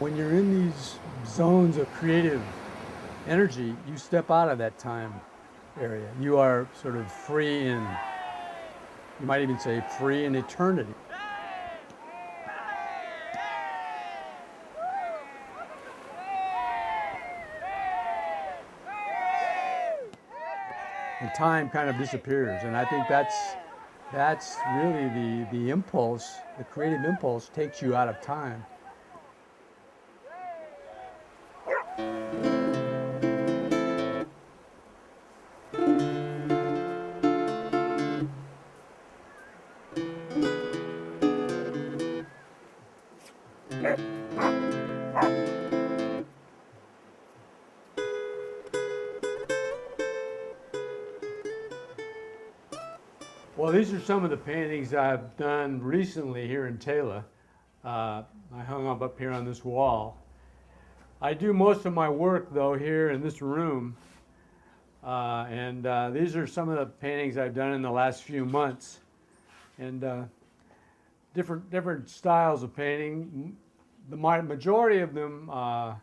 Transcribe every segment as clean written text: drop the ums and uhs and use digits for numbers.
When you're in these zones of creative energy, you step out of that time area. You are sort of free in, you might even say free in eternity. And time kind of disappears. And I think that's really the impulse, the creative impulse takes you out of time. Well, these are some of the paintings I've done recently here in Tela. I hung up here on this wall. I do most of my work, though, here in this room. These are some of the paintings I've done in the last few months. And different styles of painting. The majority of them are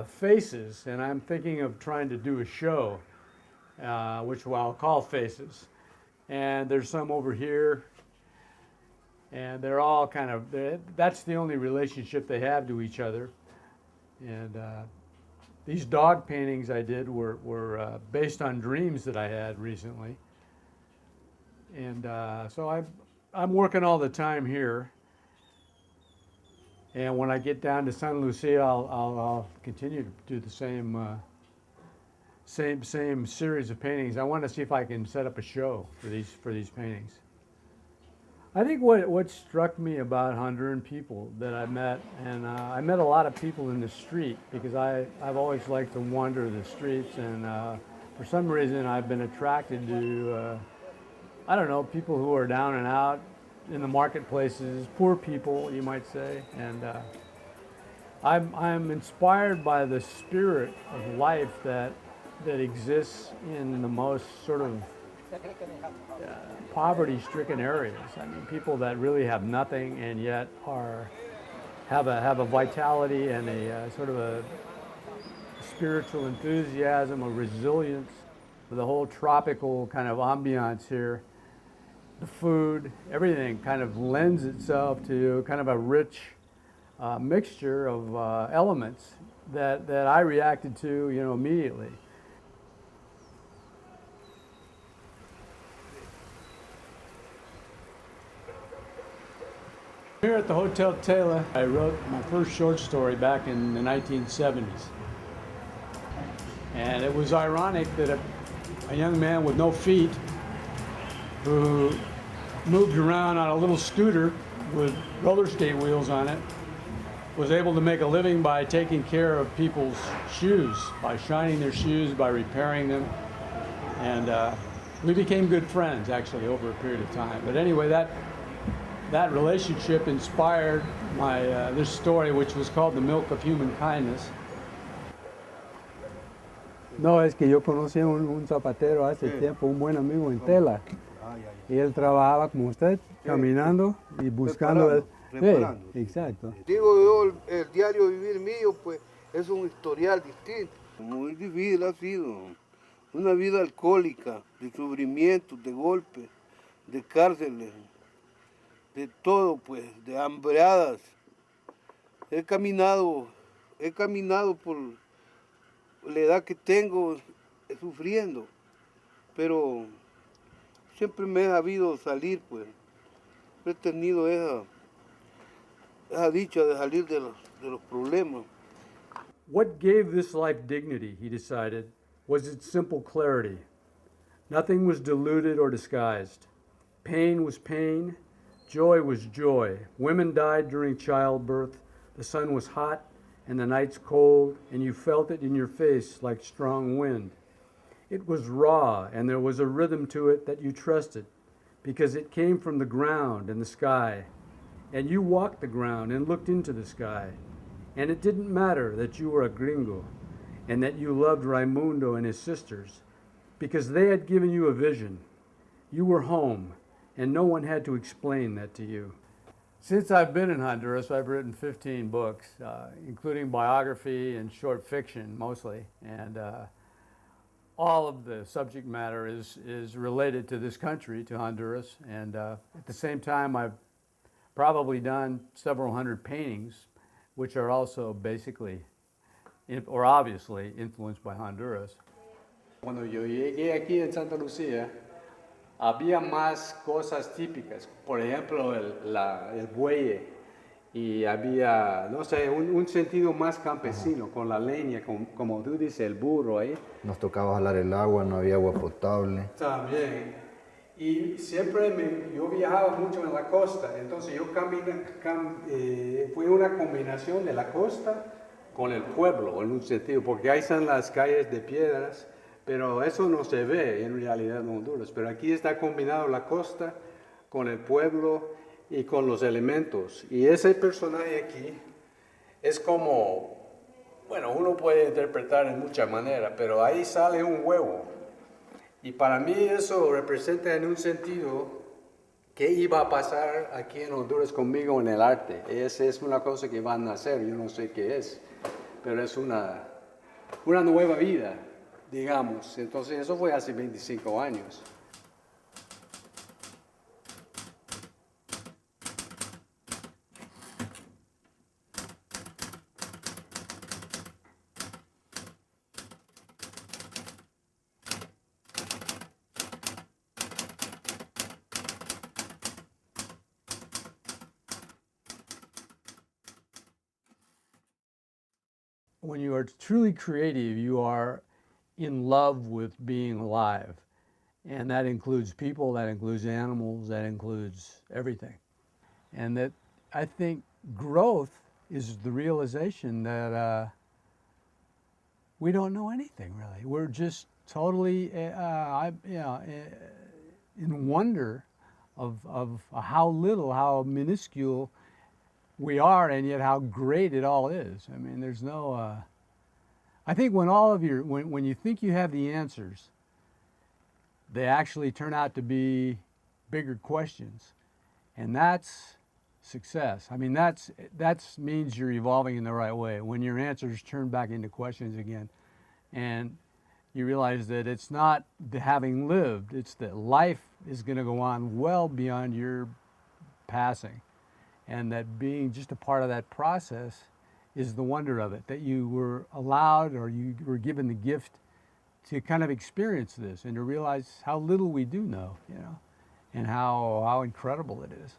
faces, and I'm thinking of trying to do a show. Which I'll call faces. And there's some over here, and they're all kind of, that's the only relationship they have to each other. And these dog paintings I did were based on dreams that I had recently. And so I'm working all the time here. And when I get down to San Lucia, I'll continue to do the same series of paintings. I want to see if I can set up a show for these paintings. I think what struck me about Honduran people that I met, and I met a lot of people in the street because I've always liked to wander the streets, and for some reason I've been attracted to I don't know, people who are down and out in the marketplaces, poor people you might say, and I'm inspired by the spirit of life that exists in the most sort of poverty-stricken areas. I mean, people that really have nothing and yet have a vitality and a sort of a spiritual enthusiasm, a resilience. The whole tropical kind of ambiance here, the food, everything kind of lends itself to kind of a rich mixture of elements that I reacted to, immediately. Here at the Hotel Tela, I wrote my first short story back in the 1970s. And it was ironic that a young man with no feet who moved around on a little scooter with roller skate wheels on it was able to make a living by taking care of people's shoes, by shining their shoes, by repairing them. And we became good friends, actually, over a period of time. But anyway, that relationship inspired this story, which was called The Milk of Human Kindness. No, es que yo conocí a un zapatero hace tiempo, un buen amigo en Tela. Y él trabajaba como usted, caminando y buscando... Reparando. Exacto. Digo yo, el diario vivir mío, pues, es un historial distinto. Muy difícil ha sido. Una vida alcohólica, de sufrimiento, de golpes, de cárceles, de todo, pues, de hambreadas. He caminado por la edad que tengo sufriendo, pero siempre me he sabido salir, pues. He tenido esa dicha de salir de los problemas. What gave this life dignity, he decided, was its simple clarity. Nothing was diluted or disguised. Pain was pain. Joy was joy. Women died during childbirth. The sun was hot and the nights cold, and you felt it in your face like strong wind. It was raw, and there was a rhythm to it that you trusted, because it came from the ground and the sky. And you walked the ground and looked into the sky. And it didn't matter that you were a gringo and that you loved Raimundo and his sisters, because they had given you a vision. You were home, and no one had to explain that to you. Since I've been in Honduras, I've written 15 books, including biography and short fiction mostly. And all of the subject matter is related to this country, to Honduras. And at the same time, I've probably done several hundred paintings, which are also basically, or obviously, influenced by Honduras. Cuando yo llegué aquí en Santa Lucía, había más cosas típicas, por ejemplo el buey, y había, no sé, un sentido más campesino. Ajá. Con la leña, como tú dices, el burro ahí. Nos tocaba jalar el agua, no había agua potable. También. Y siempre yo viajaba mucho en la costa, entonces yo fue una combinación de la costa con el pueblo, en un sentido, porque ahí están las calles de piedras, pero eso no se ve en realidad en Honduras. Pero aquí está combinado la costa con el pueblo y con los elementos. Y ese personaje aquí es como, bueno, uno puede interpretar en muchas maneras, pero ahí sale un huevo. Y para mí eso representa en un sentido qué iba a pasar aquí en Honduras conmigo en el arte. Esa es una cosa que va a nacer, yo no sé qué es, pero es una nueva vida, digamos. Entonces eso fue hace 25 años. When you are truly creative, you are in love with being alive. And that includes people, that includes animals, that includes everything. And that I think growth is the realization that we don't know anything really. We're just totally in wonder of how little, how minuscule we are, and yet how great it all is. I mean, there's no, I think when you think you have the answers, they actually turn out to be bigger questions. And that's success. I mean, that means you're evolving in the right way. When your answers turn back into questions again, and you realize that it's not the having lived, it's that life is going to go on well beyond your passing. And that being just a part of that process is the wonder of it, that you were allowed or you were given the gift to kind of experience this and to realize how little we do know, you know, and how incredible it is.